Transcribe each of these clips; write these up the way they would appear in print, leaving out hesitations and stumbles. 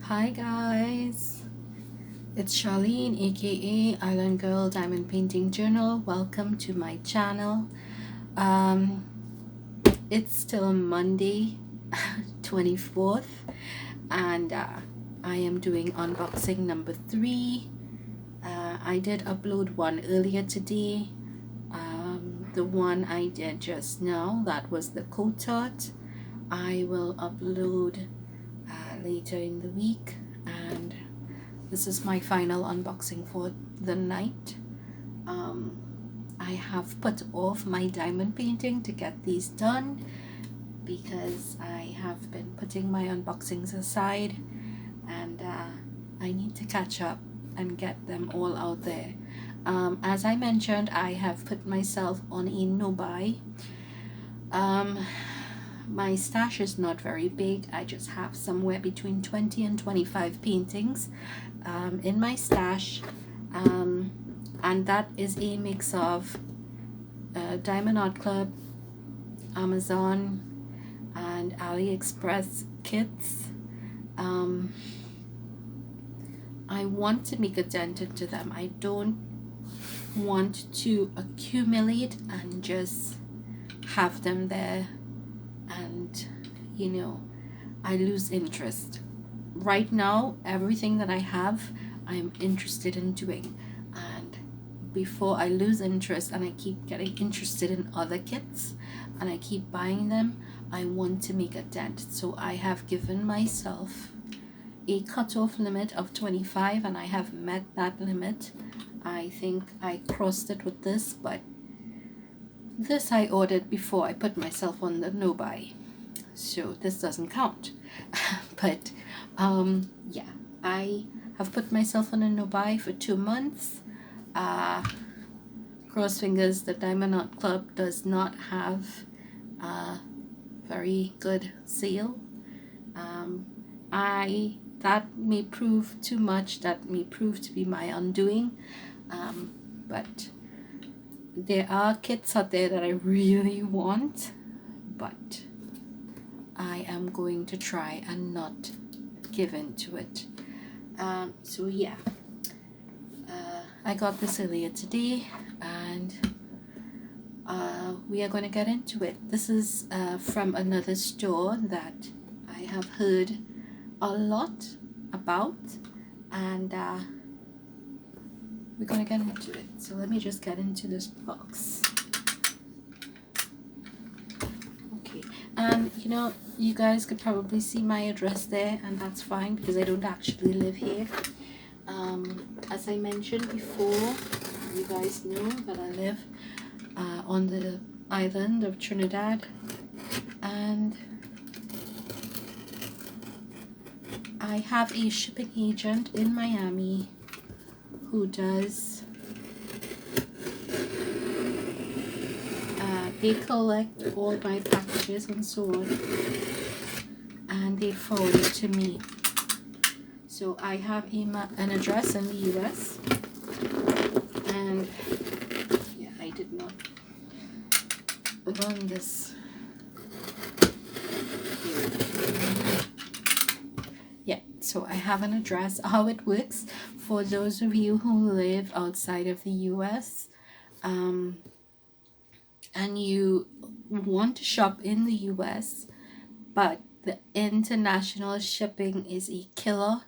Hi guys, it's Charlene aka Island Girl Diamond Painting Journal. Welcome to my channel. Um, it's still Monday 24th and I am doing unboxing number 3. I did upload one earlier today. The one I did just now, that was the coat art. I will upload later in the week, and this is my final unboxing for the night. I have put off my diamond painting to get these done because I have been putting my unboxings aside, and I need to catch up and get them all out there. As I mentioned, I have put myself on a no-buy. My stash is not very big. I just have somewhere between 20 and 25 paintings in my stash, and that is a mix of Diamond Art Club, Amazon, and AliExpress kits. I want to make a dent into them. I don't want to accumulate and just have them there and I lose interest. Right now, everything that I have, I am interested in doing, and before I lose interest and I keep getting interested in other kits and I keep buying them, I want to make a dent. So I have given myself a cutoff limit of 25 and I have met that limit. I think I crossed it with this, but this I ordered before I put myself on the no buy, so this doesn't count. But yeah, I have put myself on a no buy for 2 months. Cross fingers, the Diamond Art Club does not have a very good sale. That may prove too much, that may prove to be my undoing, but there are kits out there that I really want, but I am going to try and not give in to it. So yeah, I got this earlier today, and we are going to get into it. This is from another store that I have heard a lot about, and we're going to get into it. So let me just get into this box. Okay, and you guys could probably see my address there, and that's fine because I don't actually live here. As I mentioned before, you guys know that I live on the island of Trinidad, and I have a shipping agent in Miami who does they collect all my packages and so on, and they forward it to me. So I have an address in the US, and yeah, I did not run this. Yeah, so I have an address. How it works for those of you who live outside of the US, and you want to shop in the US, but the international shipping is a killer,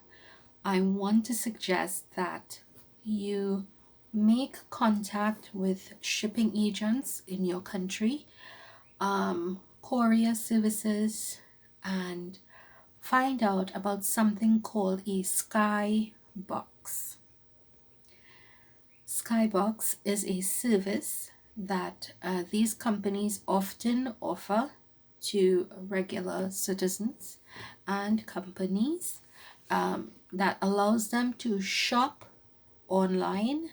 I want to suggest that you make contact with shipping agents in your country, courier services, and find out about something called a Skybox. Skybox is a service that these companies often offer to regular citizens and companies, that allows them to shop online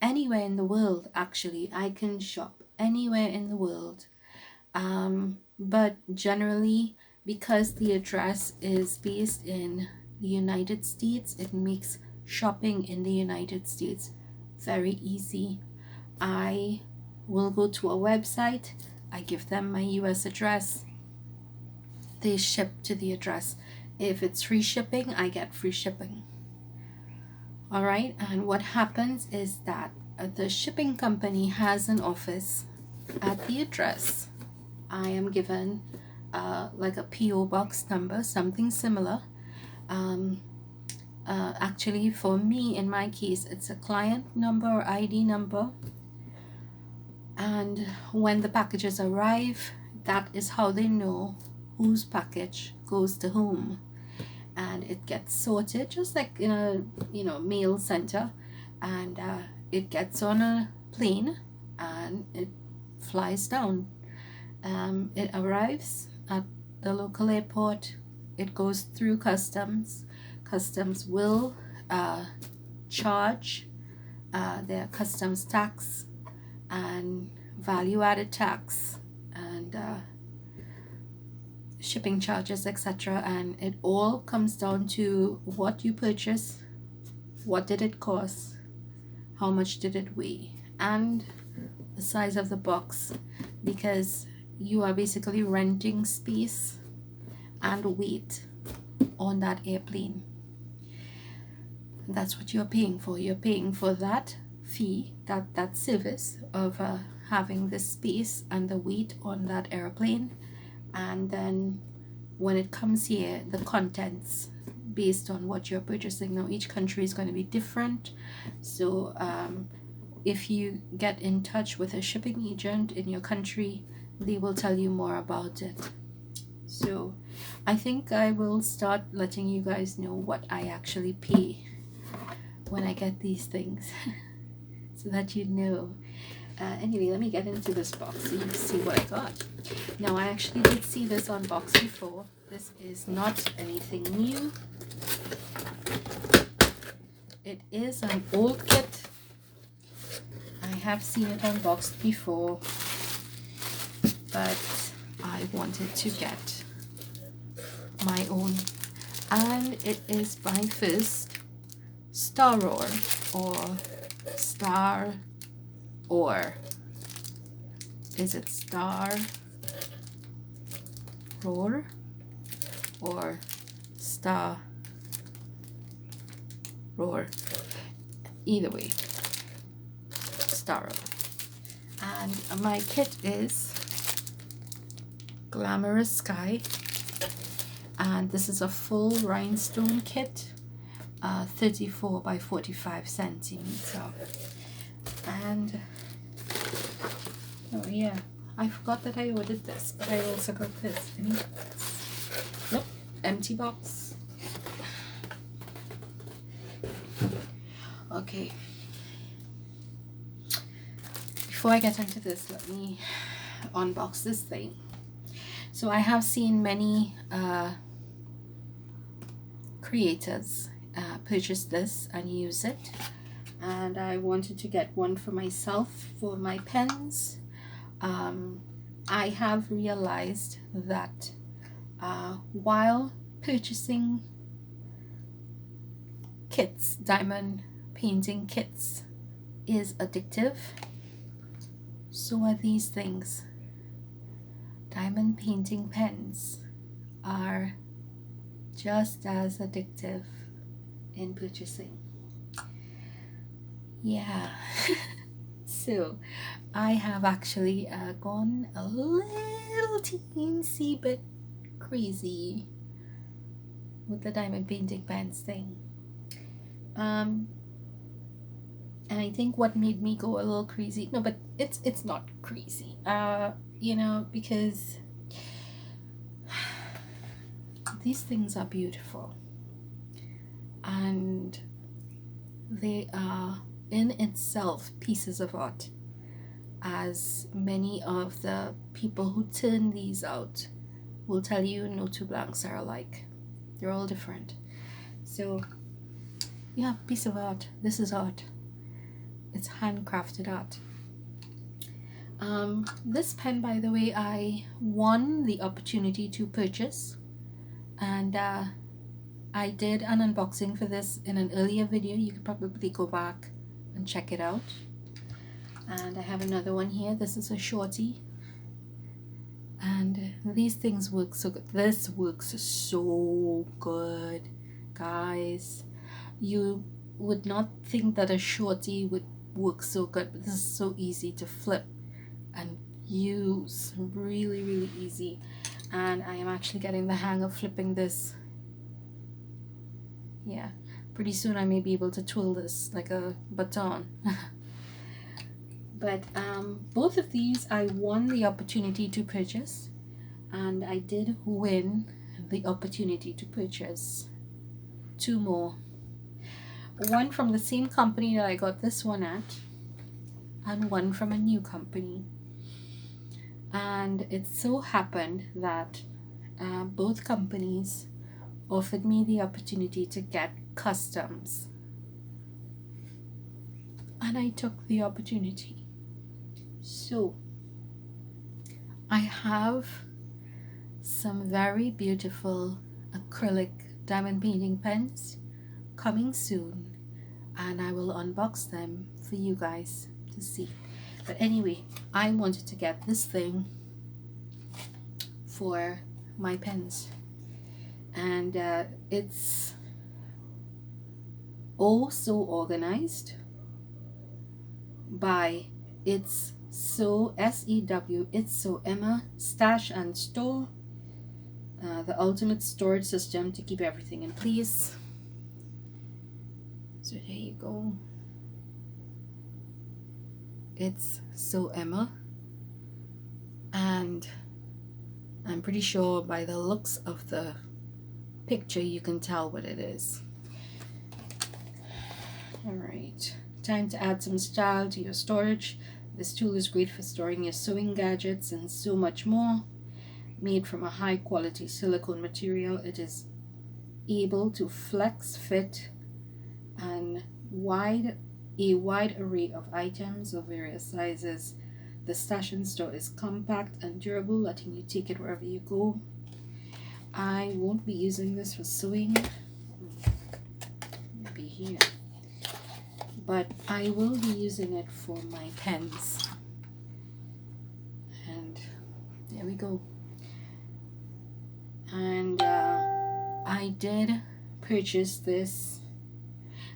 anywhere in the world. Actually, I can shop anywhere in the world, but generally, because the address is based in the United States, it makes shopping in the United States very easy. I will go to a website, I give them my US address, they ship to the address If it's free shipping, I get free shipping. All right, and what happens is that the shipping company has an office at the address I am given, like a PO box number, something similar. Actually, for me, in my case, it's a client number or ID number. And when the packages arrive, that is how they know whose package goes to whom. And it gets sorted just like in a mail center, and it gets on a plane and it flies down. It arrives at the local airport, it goes through customs. Customs will charge their customs tax and value added tax and shipping charges, etc. And it all comes down to what you purchase, what did it cost, how much did it weigh, and the size of the box, because you are basically renting space and weight on that airplane. That's what you're paying for. You're paying for that fee, that service of having the space and the weight on that airplane. And then when it comes here, the contents based on what you're purchasing. Now each country is going to be different, so if you get in touch with a shipping agent in your country, they will tell you more about it. So I think I will start letting you guys know what I actually pay when I get these things so that you know. Anyway, let me get into this box so you can see what I got. Now, I actually did see this on box before. This is not anything new. It is an old kit. I have seen it unboxed before, but I wanted to get my own. And it is by first Staroar or Staroar. Is it Staroar or Staroar? Either way, Staroar. And my kit is Glamorous Sky, and this is a full rhinestone kit, 34 by 45 centimeter. And oh yeah, I forgot that I ordered this, but I also got this. Nope, empty box. Okay, before I get into this, let me unbox this thing. So I have seen many creators purchase this and use it, and I wanted to get one for myself for my pens. I have realized that while purchasing kits, diamond painting kits, is addictive, so are these things. Diamond painting pens are just as addictive in purchasing. Yeah. So I have actually gone a little teensy bit crazy with the diamond painting pens thing. And I think what made me go a little crazy, no, but it's not crazy, because these things are beautiful and they are in itself pieces of art, as many of the people who turn these out will tell you no two blanks are alike. They're all different. So yeah, piece of art. This is art. It's handcrafted art. This pen, by the way, I won the opportunity to purchase, and I did an unboxing for this in an earlier video. You could probably go back and check it out. And I have another one here. This is a shorty, And these things work so good. This works so good, guys. You would not think that a shorty would work so good, but this is so easy to flip and use. Really, really easy. And I am actually getting the hang of flipping this. Yeah, pretty soon I may be able to twirl this like a baton. But both of these I won the opportunity to purchase, and I did win the opportunity to purchase 2 more. One from the same company that I got this one at, and one from a new company. And it so happened that both companies offered me the opportunity to get customs, and I took the opportunity. So I have some very beautiful acrylic diamond painting pens coming soon, and I will unbox them for you guys to see. But anyway, I wanted to get this thing for my pens, and it's oh so organized by It's So SEW. It's So Emma Stash and Store, the ultimate storage system to keep everything in place. So there you go. It's So Emma, and I'm pretty sure by the looks of the picture you can tell what it is. Alright, time to add some style to your storage. This tool is great for storing your sewing gadgets and so much more. Made from a high quality silicone material, it is able to flex, fit, and a wide array of items of various sizes. The stash and store is compact and durable, letting you take it wherever you go. I won't be using this for sewing, maybe here, but I will be using it for my pens. And there we go. And I did purchase this.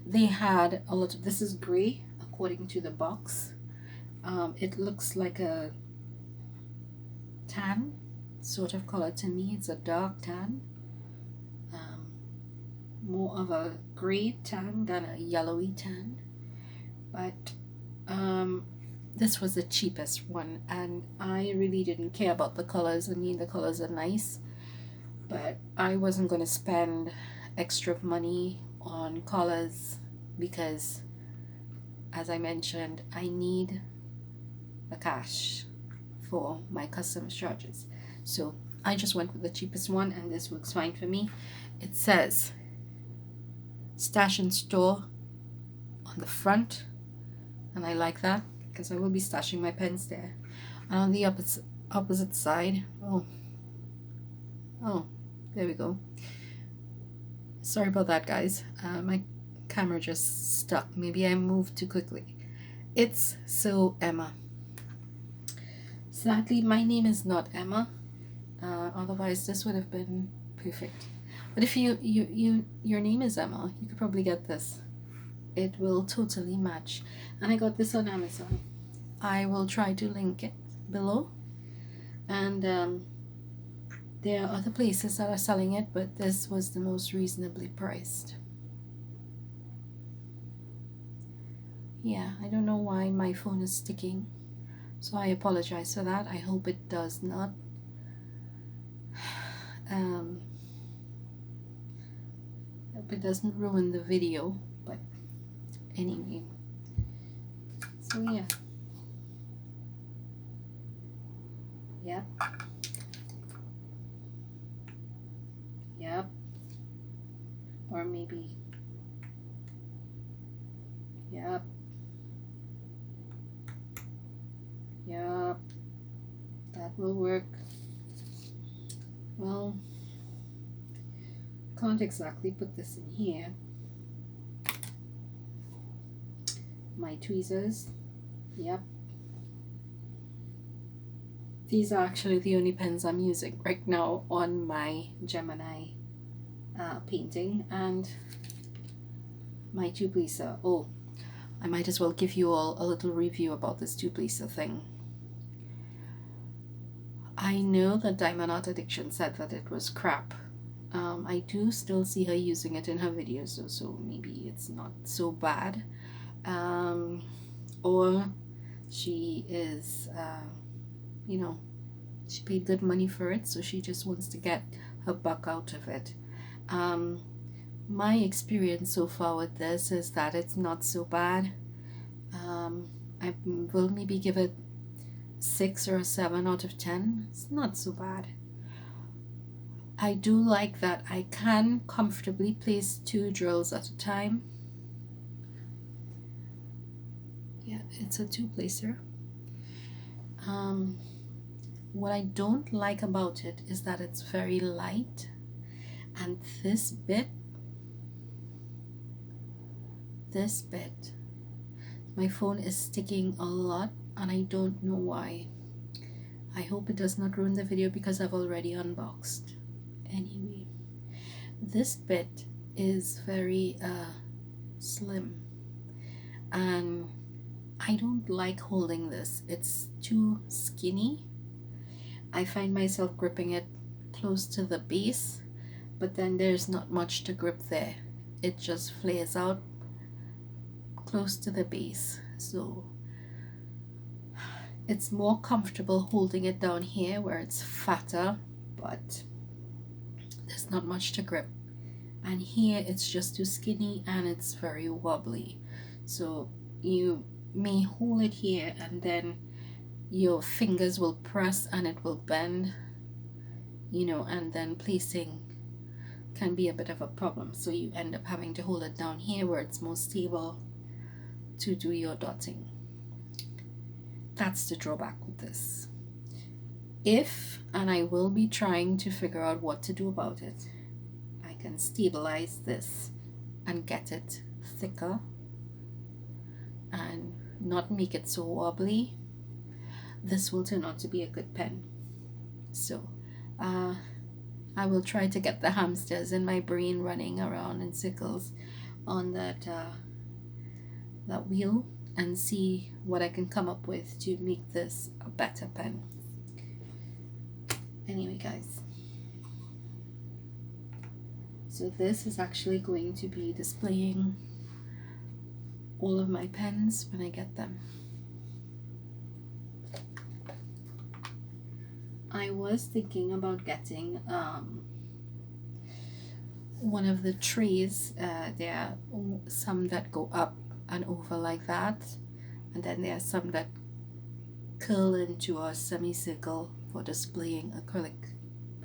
They had a lot of, this is gray according to the box. It looks like a tan sort of color to me. It's a dark tan, more of a gray tan than a yellowy tan. But this was the cheapest one, and I really didn't care about the colors. I mean, the colors are nice, but I wasn't going to spend extra money on colors because, as I mentioned, I need the cash for my customs charges. So I just went with the cheapest one, and this works fine for me. It says stash and store on the front, and I like that because I will be stashing my pens there. And on the opposite side, oh, there we go. Sorry about that, guys. My camera just stuck. Maybe I moved too quickly. It's So Emma. Sadly, my name is not Emma. Otherwise, this would have been perfect. But if your name is Emma, you could probably get this. It will totally match. And I got this on Amazon. I will try to link it below. And there are other places that are selling it, but this was the most reasonably priced. Yeah, I don't know why my phone is sticking, so I apologize for that. I hope it does not. Hope it doesn't ruin the video, but anyway. So yeah. Yep. Yep. Or maybe. Yep. Yep. That will work. Well, can't exactly put this in here. My tweezers. Yep. These are actually the only pens I'm using right now on my Gemini painting, and my tube lacer. Oh, I might as well give you all a little review about this tube lacer thing. I know that Diamond Art Addiction said that it was crap. I do still see her using it in her videos, so maybe it's not so bad. Or she is, you know, she paid good money for it, so she just wants to get her buck out of it. My experience so far with this is that it's not so bad. I will maybe give it 6 or 7 out of 10. It's not so bad. I do like that I can comfortably place 2 drills at a time. Yeah, it's a 2-placer. What I don't like about it is that it's very light, and this bit, my phone is sticking a lot, and I don't know why. I hope it does not ruin the video because I've already unboxed. Anyway, this bit is very slim, and I don't like holding this. It's too skinny. I find myself gripping it close to the base, but then there's not much to grip there. It just flares out close to the base. So it's more comfortable holding it down here where it's fatter, but there's not much to grip. And here it's just too skinny and it's very wobbly. So you may hold it here and then your fingers will press and it will bend, you know, and then placing can be a bit of a problem. So you end up having to hold it down here where it's more stable to do your dotting. That's the drawback with this. If, and I will be trying to figure out what to do about it, I can stabilize this and get it thicker and not make it so wobbly, this will turn out to be a good pen. So I will try to get the hamsters in my brain running around in circles on that wheel and see what I can come up with to make this a better pen. Anyway guys, so this is actually going to be displaying all of my pens when I get them. I was thinking about getting one of the trays. There are some that go up and over like that, and then there are some that curl into a semicircle for displaying acrylic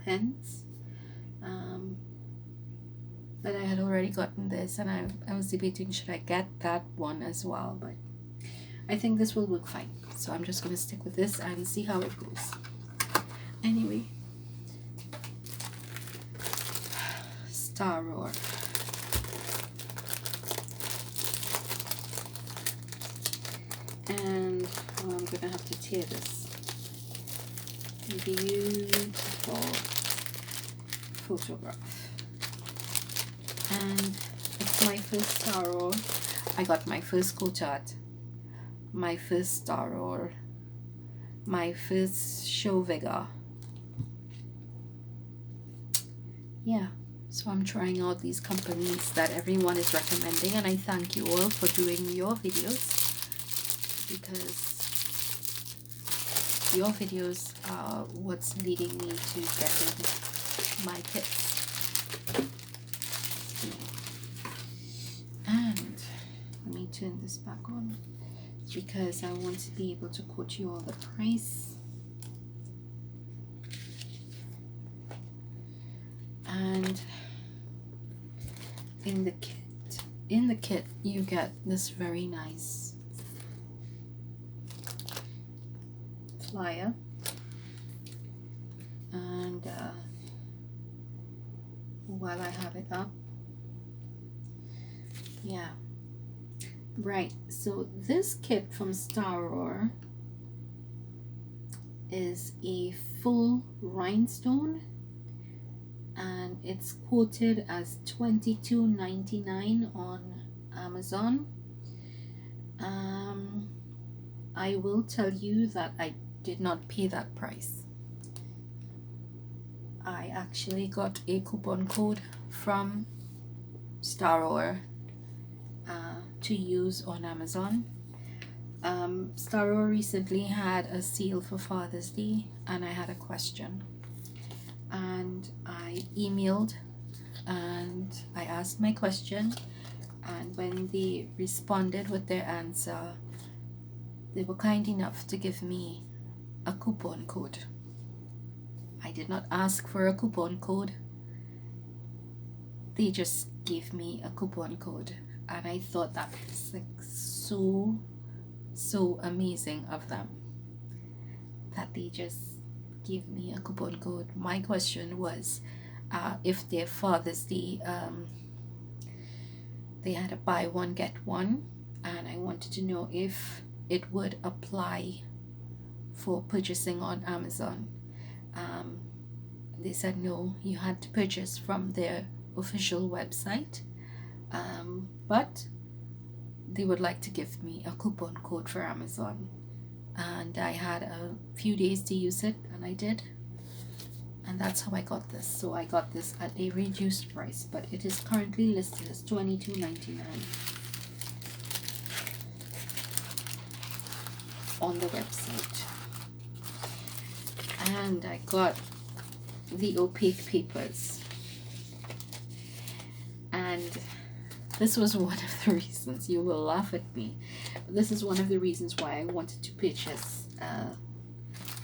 pens. But I had already gotten this, and I was debating should I get that one as well, but I think this will work fine. So I'm just going to stick with this and see how it goes. Anyway, Staroar. And well, I'm going to have to tear this. Beautiful photograph. And it's my first Staroar. I got my first Cotard, my first Staroar, my first Shoviga. Yeah, so I'm trying out these companies that everyone is recommending, and I thank you all for doing your videos, because your videos are what's leading me to getting my kits. And let me turn this back on because I want to be able to quote you all the price. And in the kit you get this very nice flyer, and while I have it up, yeah, right, so this kit from Staroar is a full rhinestone, and it's quoted as $22.99 on Amazon. I will tell you that I did not pay that price. I actually got a coupon code from Staroar to use on Amazon. Staroar recently had a sale for Father's Day, and I had a question, and I emailed and I asked my question, and when they responded with their answer, they were kind enough to give me a coupon code. I did not ask for a coupon code. They just gave me a coupon code, and I thought that was like so amazing of them that they just gave me a coupon code. My question was if their Father's Day they had a buy one get one, and I wanted to know if it would apply for purchasing on Amazon. They said no, you had to purchase from their official website, but they would like to give me a coupon code for Amazon, and I had a few days to use it, and I did, and that's how I got this. So I got this at a reduced price, but it is currently listed as $22.99 on the website. And I got the opaque papers, and this was one of the reasons, you will laugh at me, this is one of the reasons why I wanted to purchase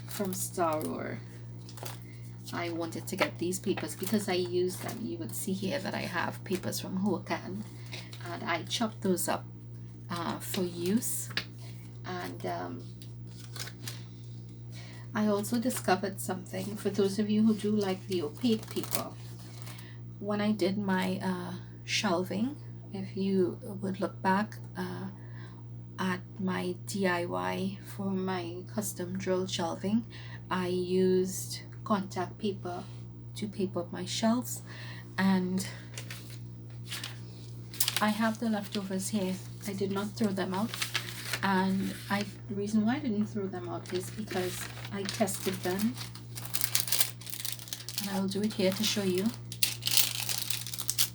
from Staroar. I wanted to get these papers because I use them. You would see here that I have papers from Hokan, and I chopped those up for use. And I also discovered something for those of you who do like the opaque paper. When I did my shelving, if you would look back at my DIY for my custom drill shelving, I used contact paper to paper up my shelves, and I have the leftovers here. I did not throw them out, and the reason why I didn't throw them out is because I tested them, and I will do it here to show you.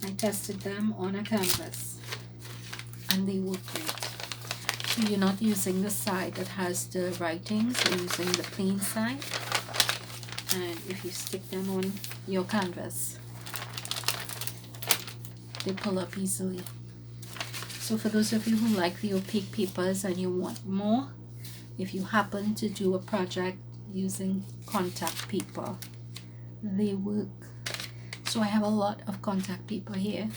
I tested them on a canvas and they work great. So you're not using the side that has the writings, you're using the plain side, and if you stick them on your canvas, they pull up easily. So for those of you who like the opaque papers and you want more, if you happen to do a project using contact paper, they work. So I have a lot of contact paper here,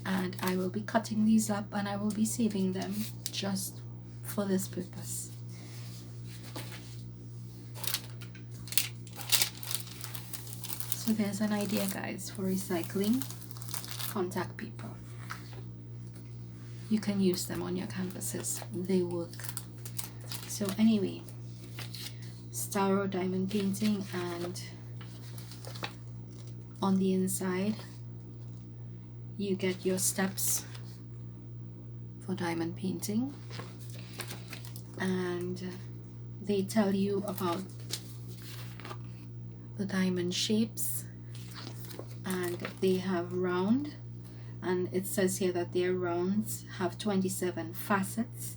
and I will be cutting these up and I will be saving them just for this purpose. So there's an idea, guys, for recycling contact paper. You can use them on your canvases, they work. So anyway, Staroar diamond painting, and on the inside you get your steps for diamond painting, and they tell you about the diamond shapes, and they have round, and it says here that their rounds have 27 facets.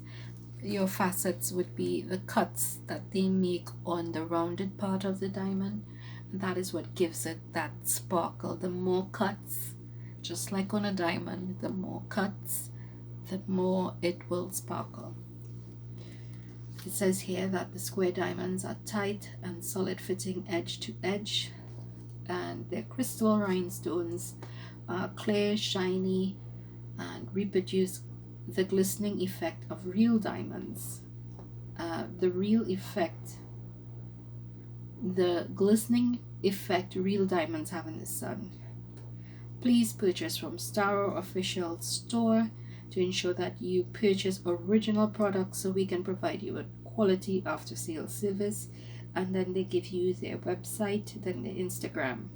Your facets would be the cuts that they make on the rounded part of the diamond. That is what gives it that sparkle. The more cuts, just like on a diamond, the more cuts, the more it will sparkle. It says here that the square diamonds are tight and solid fitting edge to edge, and their crystal rhinestones are clear, shiny, and reproduce the glistening effect of real diamonds. The glistening effect real diamonds have in the sun. Please purchase from Staroar official store to ensure that you purchase original products so we can provide you with quality after sales service. and then they give you their website, then the Instagram,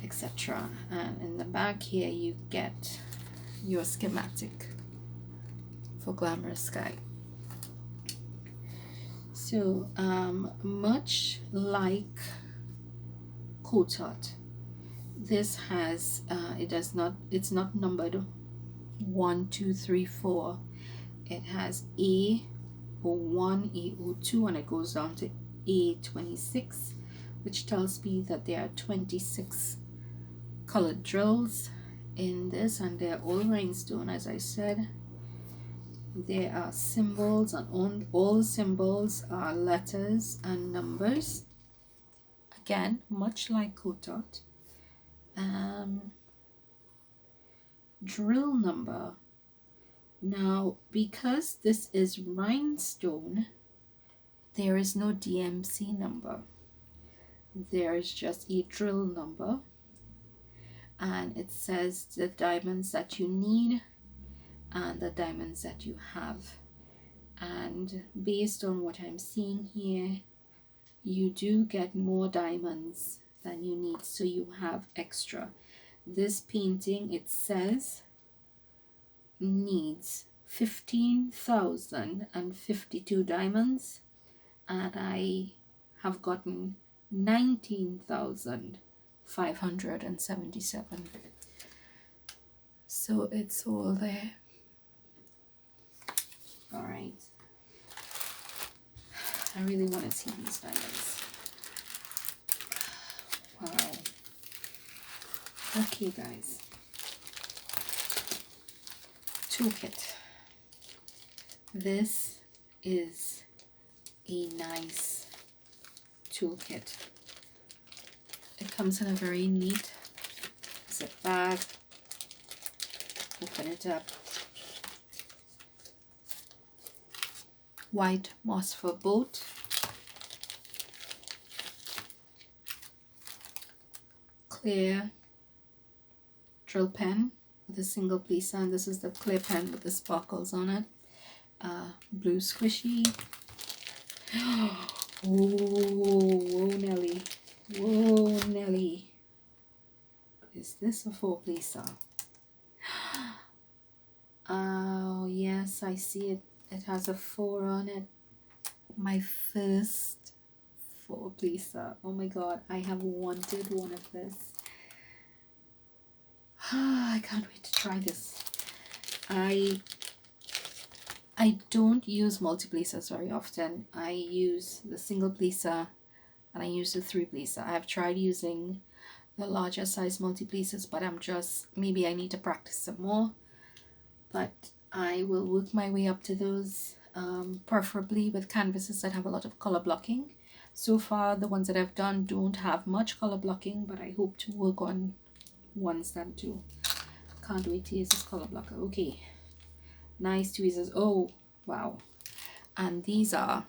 etc. And in the back here you get your schematic for Glamorous Sky. So much like Coat Art, this has it's not numbered 1, 2, 3, 4. It has A01, A02, and it goes down to A26, which tells me that there are 26 colored drills in this, and they're all rhinestone, as I said. There are symbols, and all symbols are letters and numbers. Again, much like Coat Art. Drill number. Now, because this is rhinestone, there is no DMC number. There is just a drill number, and it says the diamonds that you need and the diamonds that you have. And based on what I'm seeing here, you do get more diamonds than you need, so you have extra. This painting, it says, needs 15,052 diamonds, and I have gotten 19,577. So it's all there. All right. I really want to see these diamonds. Wow. Okay, guys. Toolkit. This is a nice toolkit. It comes in a very neat zip bag. Open it up. White moss for boat. Clear drill pen with a single pleaser, and this is the clear pen with the sparkles on it. Blue squishy. Whoa, Nelly. Whoa, Nelly. Is this a 4-pleaser? Oh, yes, I see it. It has a 4 on it. My first 4-pleaser. Oh my god, I have wanted one of this. I can't wait to try this. I don't use multi-pleasers very often. I use the single pleaser and I use the 3-pleaser. I have tried using the larger size multi-pleasers, but maybe I need to practice some more. But I will work my way up to those, preferably with canvases that have a lot of color blocking. So far, the ones that I've done don't have much color blocking, but I hope to work on ones that do. Can't wait to use this color blocker. Okay, nice tweezers. Oh, wow. And these are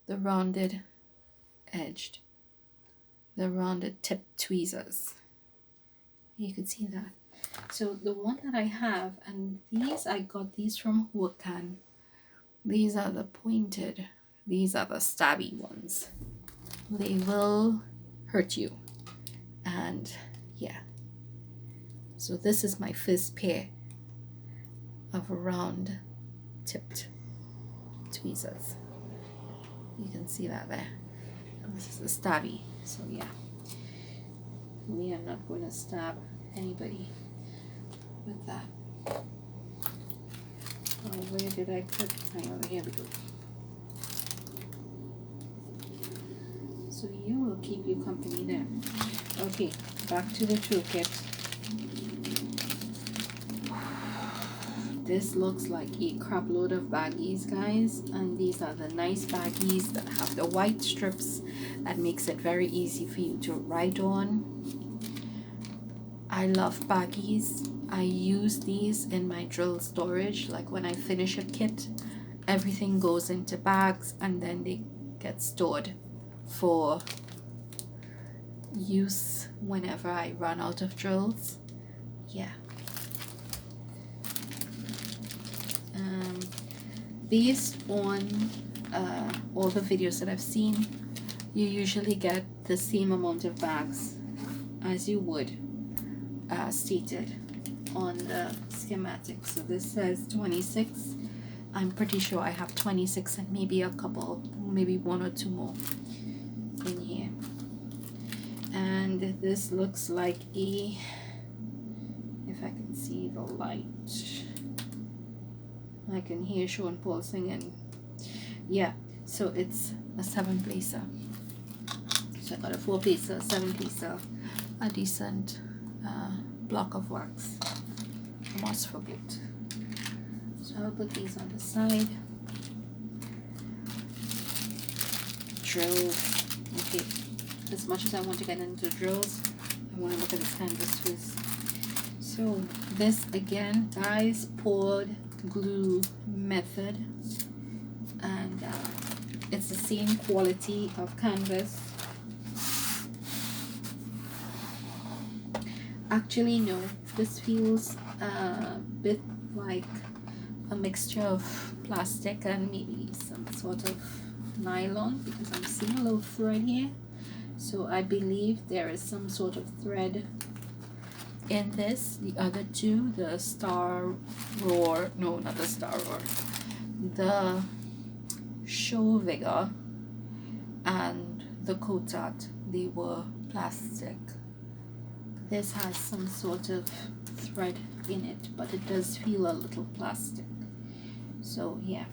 the rounded tip tweezers. You can see that. So the one that I have, and I got these from Huacan. These are the pointed, these are the stabby ones. They will hurt you. And yeah. So this is my first pair of round tipped tweezers. You can see that there. And this is the stabby. So yeah. We are not going to stab anybody with that. Oh, where did I put? Oh, here we go. So you will keep you company there. Okay, back to the toolkit. This looks like a crap load of baggies, guys, and these are the nice baggies that have the white strips that makes it very easy for you to write on. I love baggies. I use these in my drill storage. Like when I finish a kit, everything goes into bags and then they get stored for use whenever I run out of drills. Yeah. Based on all the videos that I've seen, you usually get the same amount of bags as you would stated on the schematic. So this says 26. I'm pretty sure I have 26 and maybe a couple, maybe one or two more in here. And this looks like a, if I can see the light, I can hear Sean Paul singing. Yeah, so it's a 7-placer. So I got a 4-placer, 7-placer, a decent block of wax, moss for good. So I'll put these on the side. Drills. Okay, as much as I want to get into drills, I want to look at this canvas first. So this again, guys, poured glue method, and it's the same quality of canvas. Actually no, this feels a bit like a mixture of plastic and maybe some sort of nylon, because I'm seeing a little thread here. So I believe there is some sort of thread in this. The other two, the Staroar, no, not the Staroar, the Show Vigor and the Kotat, they were plastic. This has some sort of thread in it, but it does feel a little plastic. So yeah.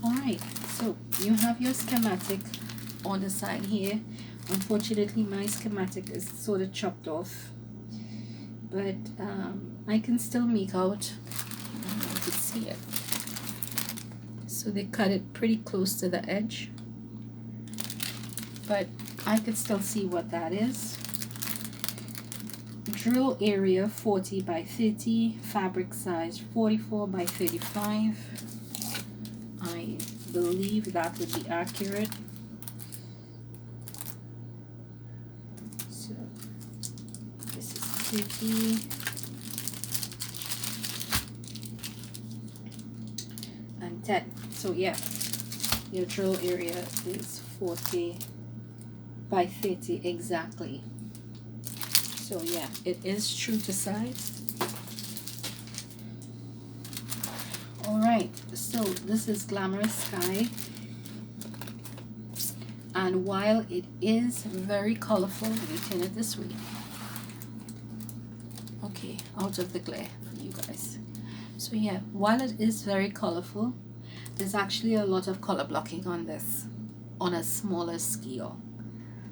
Alright, so you have your schematic on the side here. Unfortunately my schematic is sort of chopped off, but I can still make out, I don't know if you can see it. So they cut it pretty close to the edge, but I could still see what that is. Drill area 40 by 30, fabric size 44 by 35. I believe that would be accurate. So this is 30 and 10. So yeah, your drill area is 40 by 30 exactly. So yeah, it is true to size. Alright, so this is Glamorous Sky, and while it is very colorful, let me turn it this way. Okay, out of the glare for you guys. So yeah, while it is very colorful, there's actually a lot of color blocking on this on a smaller scale.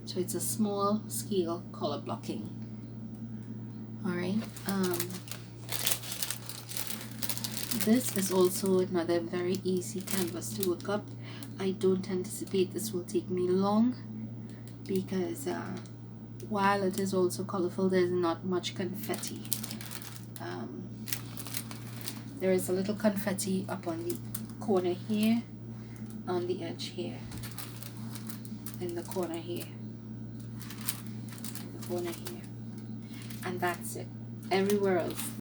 So it's a small scale color blocking. Alright, this is also another very easy canvas to work up. I don't anticipate this will take me long, because while it is also colorful, there's not much confetti. There is a little confetti up on the corner here, on the edge here, in the corner here, in the corner here, and that's it. Everywhere else